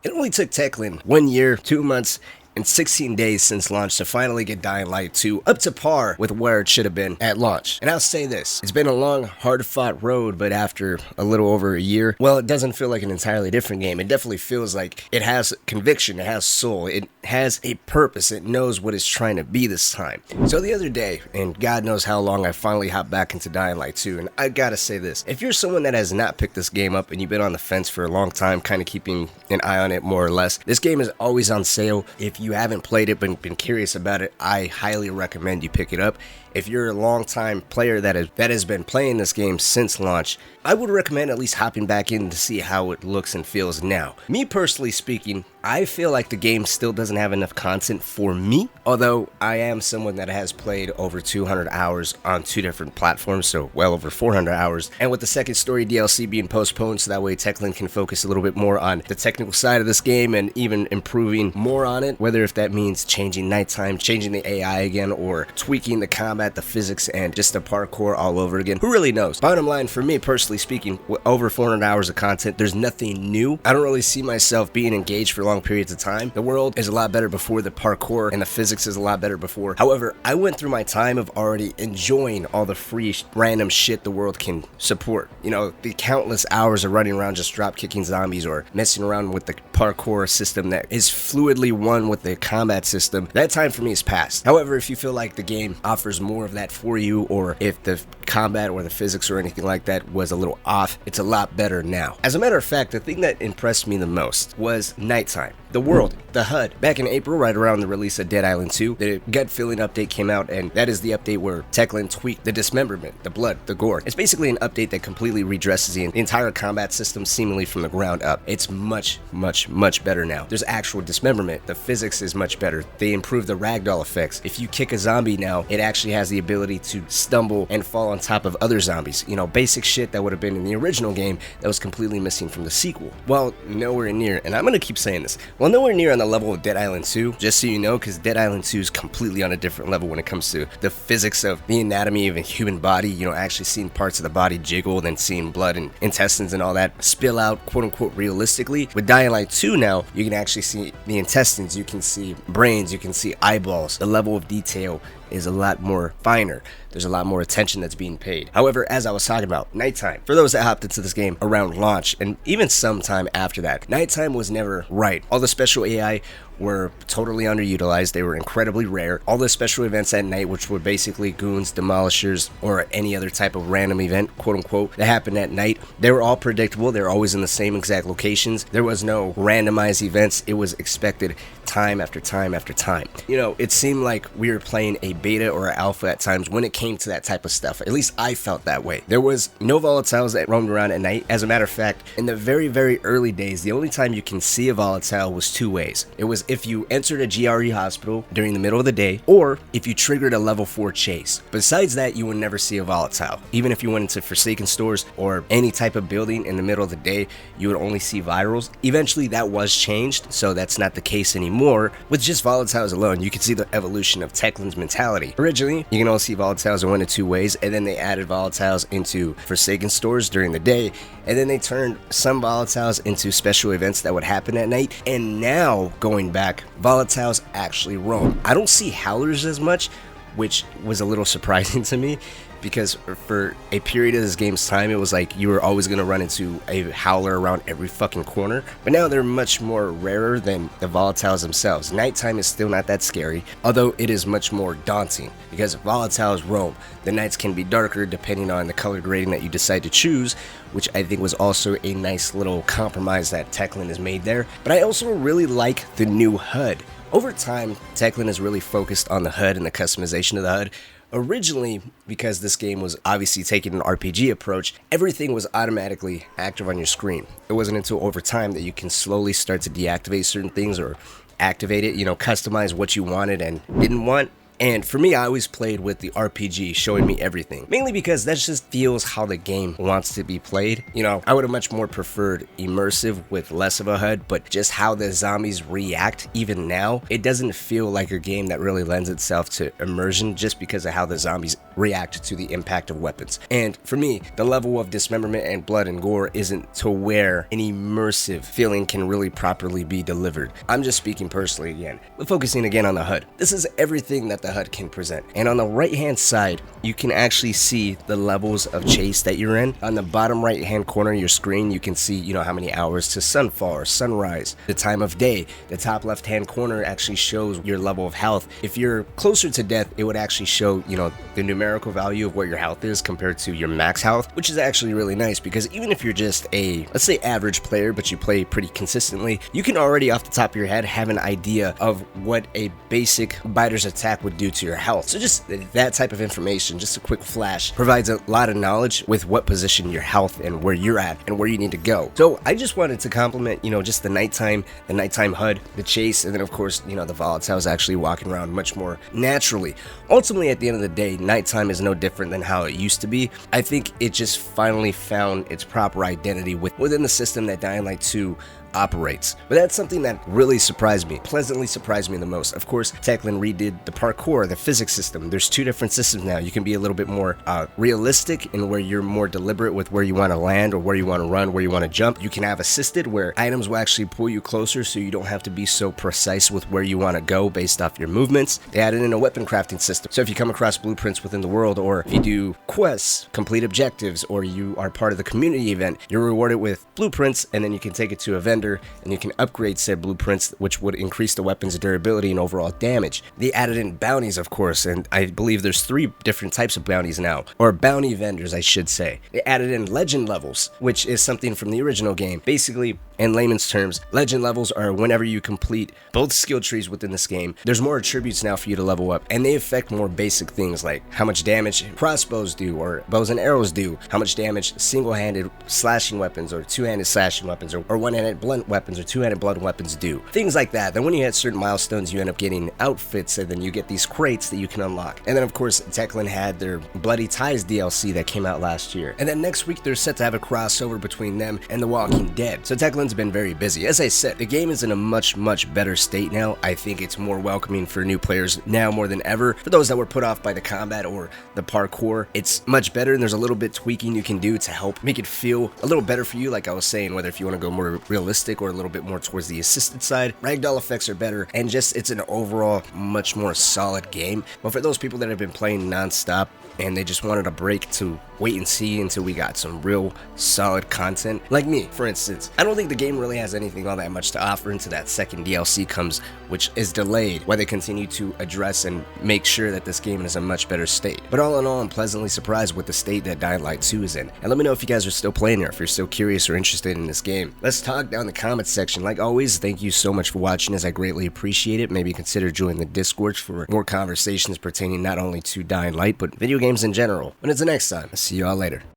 It only took Techland 1 year, 2 months, and 16 days since launch to finally get Dying Light 2 up to par with where it should have been at launch. And I'll say this, it's been a long, hard-fought road, but after a little over a year, well, it doesn't feel like an entirely different game. It definitely feels like it has conviction, it has soul, it has a purpose, it knows what it's trying to be this time. So the other day, and God knows how long, I finally hopped back into Dying Light 2, and I gotta say this, if you're someone that has not picked this game up and you've been on the fence for a long time, kind of keeping an eye on it more or less, this game is always on sale. If you haven't played it but been curious about it, I highly recommend you pick it up. If you're a long-time player that has been playing this game since launch, I would recommend at least hopping back in to see how it looks and feels now. Me personally speaking, I feel like the game still doesn't have enough content for me, although I am someone that has played over 200 hours on 2 different platforms, so well over 400 hours, and with the second story DLC being postponed so that way techland can focus a little bit more on the technical side of this game and even improving more on it, whether if that means changing nighttime, changing the AI again, or tweaking the combat, the physics, and just the parkour all over again. Who really knows? Bottom line, for me personally speaking, with over 400 hours of content, there's nothing new. I don't really see myself being engaged for long periods of time. The world is a lot better before, the parkour and the physics is a lot better before. However, I went through my time of already enjoying all the free random shit the world can support. You know, the countless hours of running around just drop kicking zombies or messing around with the parkour system that is fluidly one with the combat system. That time for me is past. However, if you feel like the game offers more of that for you, or if the combat or the physics or anything like that was a little off, it's a lot better now. As a matter of fact, the thing that impressed me the most was nighttime. The world, the HUD. Back in April, right around the release of Dead Island 2, the gut feeling update came out, and that is the update where techland tweaked the dismemberment, the blood, the gore. It's basically an update that completely redresses the entire combat system seemingly from the ground up. It's much better now. There's actual dismemberment. The physics is much better. They improved the ragdoll effects. If you kick a zombie now, it actually has the ability to stumble and fall on top of other zombies. You know, basic shit that would have been in the original game that was completely missing from the sequel. Well, nowhere near, and I'm gonna keep saying this, well, nowhere near on the level of Dead Island 2, just so you know, because Dead Island 2 is completely on a different level when it comes to the physics of the anatomy of a human body, you know, actually seeing parts of the body jiggle, then seeing blood and intestines and all that spill out, quote unquote, realistically. With Dying Light 2 now, you can actually see the intestines, you can see brains, you can see eyeballs. The level of detail is a lot more finer. There's a lot more attention that's being paid. However, as I was talking about, nighttime. For those that hopped into this game around launch, and even sometime after that, nighttime was never right. All the special AI were totally underutilized. They were incredibly rare. All the special events at night, which were basically goons, demolishers, or any other type of random event, quote unquote, that happened at night, they were all predictable. They were always in the same exact locations. There was no randomized events. It was expected time after time after time. You know, it seemed like we were playing a beta or an alpha at times when it came to that type of stuff. At least I felt that way. There was no volatiles that roamed around at night. As a matter of fact, in the very early days, the only time you can see a volatile was 2 ways. It was if you entered a GRE hospital during the middle of the day, or if you triggered a level 4 chase. Besides that, you would never see a volatile. Even if you went into Forsaken stores or any type of building in the middle of the day, you would only see virals. Eventually that was changed, so that's not the case anymore. With just volatiles alone, you can see the evolution of techland's mentality. Originally, you can only see volatiles in 1 of 2 ways, and then they added volatiles into Forsaken stores during the day, and then they turned some volatiles into special events that would happen at night, and now, going back, volatiles actually roam. I don't see howlers as much, which was a little surprising to me, because for a period of this game's time, it was like you were always going to run into a howler around every fucking corner. But now they're much more rarer than the volatiles themselves. Nighttime is still not that scary, although it is much more daunting, because volatiles roam. The nights can be darker depending on the color grading that you decide to choose, which I think was also a nice little compromise that techland has made there. But I also really like the new HUD. Over time, techland has really focused on the HUD and the customization of the HUD. Originally, because this game was obviously taking an RPG approach, everything was automatically active on your screen. It wasn't until over time that you can slowly start to deactivate certain things or activate it, you know, customize what you wanted and didn't want. And for me, I always played with the RPG showing me everything, mainly because that's just feels how the game wants to be played. You know, I would have much more preferred immersive with less of a HUD, but just how the zombies react even now, it doesn't feel like a game that really lends itself to immersion just because of how the zombies react to the impact of weapons. And for me, the level of dismemberment and blood and gore isn't to where an immersive feeling can really properly be delivered. I'm just speaking personally again, but focusing again on the HUD. This is everything that the HUD can present. And on the right hand side, you can actually see the levels of chase that you're in. On the bottom right hand corner of your screen, you can see, you know, how many hours to sunfall or sunrise, the time of day. The top left hand corner actually shows your level of health. If you're closer to death, it would actually show, you know, the numerical value of what your health is compared to your max health, which is actually really nice because even if you're just a, let's say, average player, but you play pretty consistently, you can already off the top of your head have an idea of what a basic biter's attack would do to your health. So just that type of information, just a quick flash, provides a lot of knowledge with what position your health and where you're at and where you need to go. So I just wanted to compliment, you know, just the nighttime HUD, the chase, and then of course, you know, the volatiles actually walking around much more naturally. Ultimately, at the end of the day, nighttime is no different than how it used to be. I think it just finally found its proper identity within the system that Dying Light 2 operates. But that's something that really surprised me, pleasantly surprised me the most. Of course, Techland redid the parkour, the physics system. There's two different systems now. You can be a little bit more realistic in where you're more deliberate with where you want to land or where you want to run, where you want to jump. You can have assisted where items will actually pull you closer so you don't have to be so precise with where you want to go based off your movements. They added in a weapon crafting system. So if you come across blueprints within the world, or if you do quests, complete objectives, or you are part of the community event, you're rewarded with blueprints, and then you can take it to a vendor and you can upgrade said blueprints, which would increase the weapon's durability and overall damage. They added in bounties, of course, and I believe there's 3 different types of bounties now, or bounty vendors, I should say. They added in legend levels, which is something from the original game. Basically, in layman's terms, legend levels are whenever you complete both skill trees within this game, there's more attributes now for you to level up, and they affect more basic things like how much damage crossbows do, or bows and arrows do, how much damage single-handed slashing weapons or two-handed slashing weapons, or one-handed blunt weapons or two-handed blunt weapons do. Things like that. Then when you hit certain milestones, you end up getting outfits, and then you get these crates that you can unlock. And then of course, Techland had their Bloody Ties DLC that came out last year. And then next week, they're set to have a crossover between them and The Walking Dead. So Techland's been very busy. As I said, the game is in a much better state now. I think it's more welcoming for new players now more than ever. For those that were put off by the combat or the parkour, it's much better, and there's a little bit tweaking you can do to help make it feel a little better for you, like I was saying, whether if you want to go more realistic or a little bit more towards the assisted side. Ragdoll effects are better, and just it's an overall much more solid game. But for those people that have been playing non-stop and they just wanted a break to wait and see until we got some real solid content, like me, for instance, I don't think the game really has anything all that much to offer until that second DLC comes, which is delayed, while they continue to address and make sure that this game is in a much better state. But all in all, I'm pleasantly surprised with the state that Dying Light 2 is in. And let me know if you guys are still playing, or if you're still curious or interested in this game. Let's talk down in the comments section. Like always, thank you so much for watching, as I greatly appreciate it. Maybe consider joining the Discord for more conversations pertaining not only to Dying Light, but video games in general. But until next time, I'll see you all later.